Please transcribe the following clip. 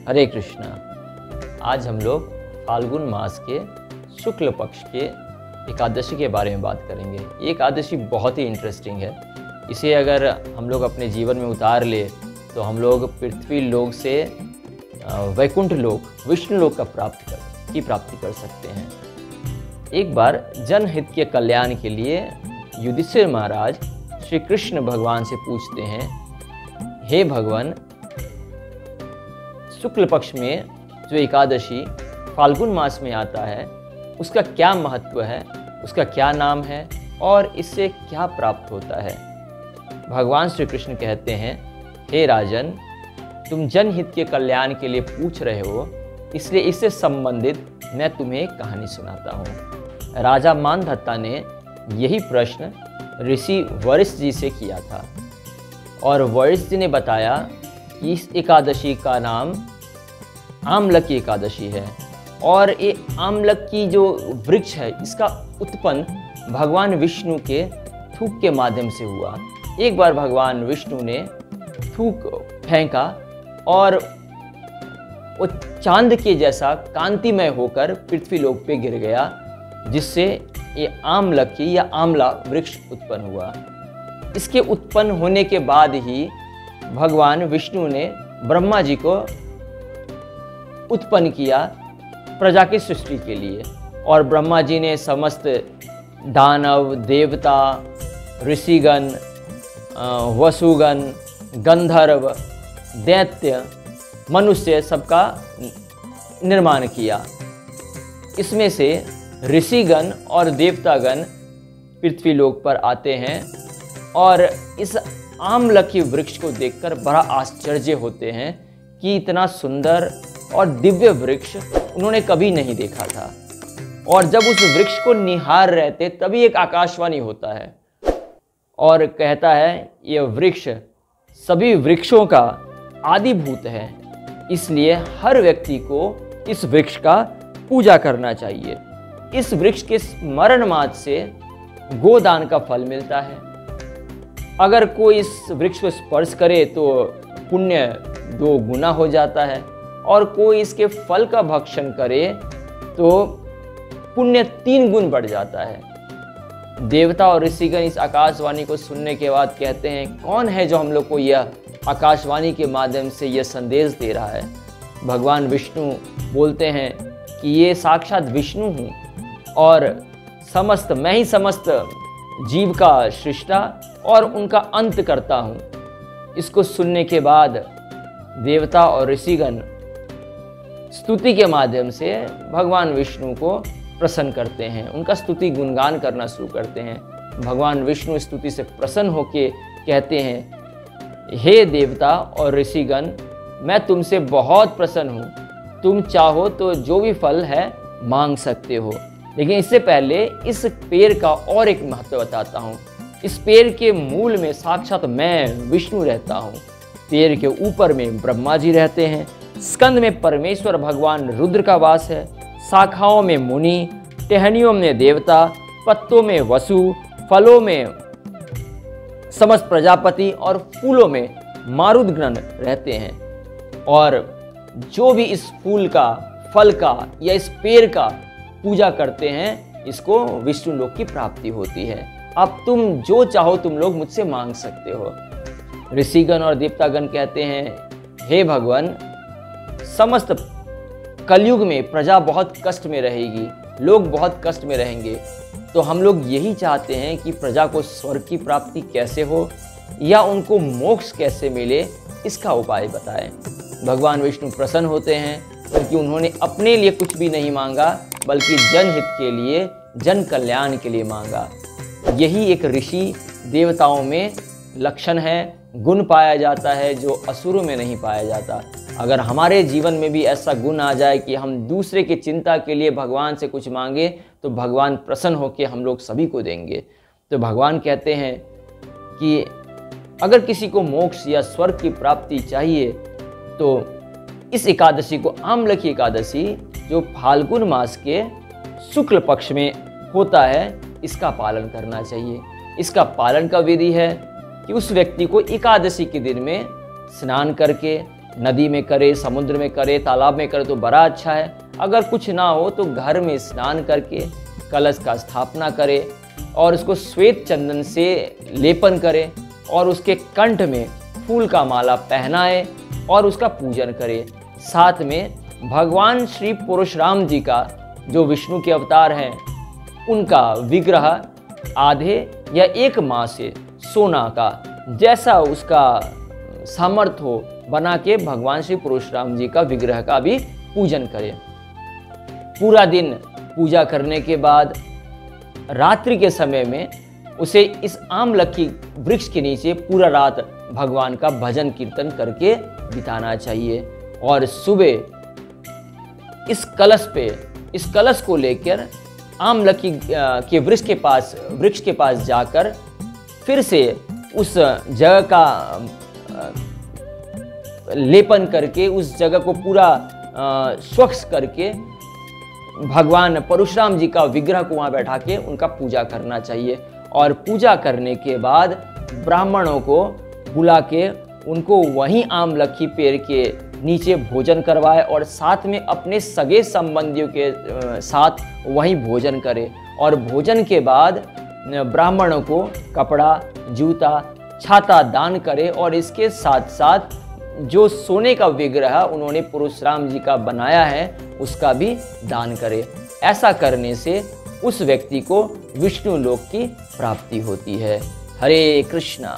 हरे कृष्णा। आज हम लोग फाल्गुन मास के शुक्ल पक्ष के एकादशी के बारे में बात करेंगे। ये एकादशी बहुत ही इंटरेस्टिंग है। इसे अगर हम लोग अपने जीवन में उतार ले तो हम लोग पृथ्वी लोक से वैकुंठ लोक, विष्णु लोक की प्राप्ति कर सकते हैं। एक बार जनहित के कल्याण के लिए युधिष्ठिर महाराज श्री कृष्ण भगवान से पूछते हैं, हे भगवान, शुक्ल पक्ष में जो एकादशी फाल्गुन मास में आता है उसका क्या महत्व है, उसका क्या नाम है और इससे क्या प्राप्त होता है। भगवान श्री कृष्ण कहते हैं, हे राजन, तुम जनहित के कल्याण के लिए पूछ रहे हो, इसलिए इससे संबंधित मैं तुम्हें एक कहानी सुनाता हूँ। राजा मानधत्ता ने यही प्रश्न ऋषि वशिष्ठ जी से किया था और वशिष्ठ जी ने बताया कि इस एकादशी का नाम आमलकी एकादशी है और ये आमलक की जो वृक्ष है इसका उत्पन्न भगवान विष्णु के थूक के माध्यम से हुआ। एक बार भगवान विष्णु ने थूक फेंका और वो चांद के जैसा कांतिमय होकर पृथ्वी लोक पे गिर गया, जिससे ये आमलकी या आमला वृक्ष उत्पन्न हुआ। इसके उत्पन्न होने के बाद ही भगवान विष्णु ने ब्रह्मा जी को उत्पन्न किया प्रजा की सृष्टि के लिए, और ब्रह्मा जी ने समस्त दानव, देवता, ऋषिगण, वसुगण, गंधर्व, दैत्य, मनुष्य सबका निर्माण किया। इसमें से ऋषिगण और देवतागण पृथ्वी लोक पर आते हैं और इस आमलकी वृक्ष को देखकर बड़ा आश्चर्य होते हैं कि इतना सुंदर और दिव्य वृक्ष उन्होंने कभी नहीं देखा था। और जब उस वृक्ष को निहार रहे थे तभी एक आकाशवाणी होता है और कहता है, यह वृक्ष सभी वृक्षों का आदिभूत है, इसलिए हर व्यक्ति को इस वृक्ष का पूजा करना चाहिए। इस वृक्ष के स्मरण मात्र से गोदान का फल मिलता है। अगर कोई इस वृक्ष को स्पर्श करे तो पुण्य 2 गुना हो जाता है और कोई इसके फल का भक्षण करे तो पुण्य 3 गुण बढ़ जाता है। देवता और ऋषिगण इस आकाशवाणी को सुनने के बाद कहते हैं, कौन है जो हम लोग को यह आकाशवाणी के माध्यम से यह संदेश दे रहा है। भगवान विष्णु बोलते हैं कि ये साक्षात विष्णु हूँ और मैं ही समस्त जीव का सृष्टा और उनका अंत करता हूँ। इसको सुनने के बाद देवता और ऋषिगण स्तुति के माध्यम से भगवान विष्णु को प्रसन्न करते हैं, उनका स्तुति गुणगान करना शुरू करते हैं। भगवान विष्णु स्तुति से प्रसन्न होकर कहते हैं, हे देवता और ऋषिगण, मैं तुमसे बहुत प्रसन्न हूँ, तुम चाहो तो जो भी फल है मांग सकते हो। लेकिन इससे पहले इस पेड़ का और एक महत्व बताता हूँ। इस पेड़ के मूल में साक्षात मैं विष्णु रहता हूँ, पेड़ के ऊपर में ब्रह्मा जी रहते हैं, स्कंद में परमेश्वर भगवान रुद्र का वास है, शाखाओं में मुनि, टहनियों में देवता, पत्तों में वसु, फलों में समस्त प्रजापति और फूलों में मारुदगण रहते हैं। और जो भी इस फूल का, फल का या इस पेड़ का पूजा करते हैं, इसको विष्णु लोक की प्राप्ति होती है। अब तुम जो चाहो तुम लोग मुझसे मांग सकते हो। ऋषिगण और देवतागण कहते हैं, हे भगवान, समस्त कलयुग में प्रजा बहुत कष्ट में रहेगी, लोग बहुत कष्ट में रहेंगे, तो हम लोग यही चाहते हैं कि प्रजा को स्वर्ग की प्राप्ति कैसे हो या उनको मोक्ष कैसे मिले, इसका उपाय बताएं। भगवान विष्णु प्रसन्न होते हैं क्योंकि उन्होंने अपने लिए कुछ भी नहीं मांगा बल्कि जनहित के लिए, जन कल्याण के लिए मांगा। यही एक ऋषि देवताओं में लक्षण है, गुण पाया जाता है जो असुरों में नहीं पाया जाता। अगर हमारे जीवन में भी ऐसा गुण आ जाए कि हम दूसरे की चिंता के लिए भगवान से कुछ मांगे तो भगवान प्रसन्न होकर हम लोग सभी को देंगे। तो भगवान कहते हैं कि अगर किसी को मोक्ष या स्वर्ग की प्राप्ति चाहिए तो इस एकादशी को, आमलकी एकादशी जो फाल्गुन मास के शुक्ल पक्ष में होता है, इसका पालन करना चाहिए। इसका पालन का विधि है कि उस व्यक्ति को एकादशी के दिन में स्नान करके नदी में करे, समुद्र में करे, तालाब में करे तो बड़ा अच्छा है। अगर कुछ ना हो तो घर में स्नान करके कलश का स्थापना करे और उसको श्वेत चंदन से लेपन करे और उसके कंठ में फूल का माला पहनाए और उसका पूजन करे। साथ में भगवान श्री परशुराम जी का, जो विष्णु के अवतार हैं, उनका विग्रह आधे या 1 माह से सोना का, जैसा उसका सामर्थ्य हो, बना के भगवान श्री परशुराम जी का विग्रह का भी पूजन करें। पूरा दिन पूजा करने के बाद रात्रि के समय में उसे इस आमलकी वृक्ष के नीचे पूरा रात भगवान का भजन कीर्तन करके बिताना चाहिए। और सुबह इस कलश को लेकर आमलकी के वृक्ष के पास जाकर फिर से उस जगह का लेपन करके, उस जगह को पूरा स्वच्छ करके भगवान परशुराम जी का विग्रह को वहाँ बैठा के उनका पूजा करना चाहिए। और पूजा करने के बाद ब्राह्मणों को बुला के उनको वहीं आमलकी पेड़ के नीचे भोजन करवाए और साथ में अपने सगे संबंधियों के साथ वहीं भोजन करे। और भोजन के बाद ब्राह्मणों को कपड़ा, जूता, छाता दान करे और इसके साथ साथ जो सोने का विग्रह उन्होंने परशुराम जी का बनाया है उसका भी दान करे। ऐसा करने से उस व्यक्ति को विष्णु लोक की प्राप्ति होती है। हरे कृष्णा।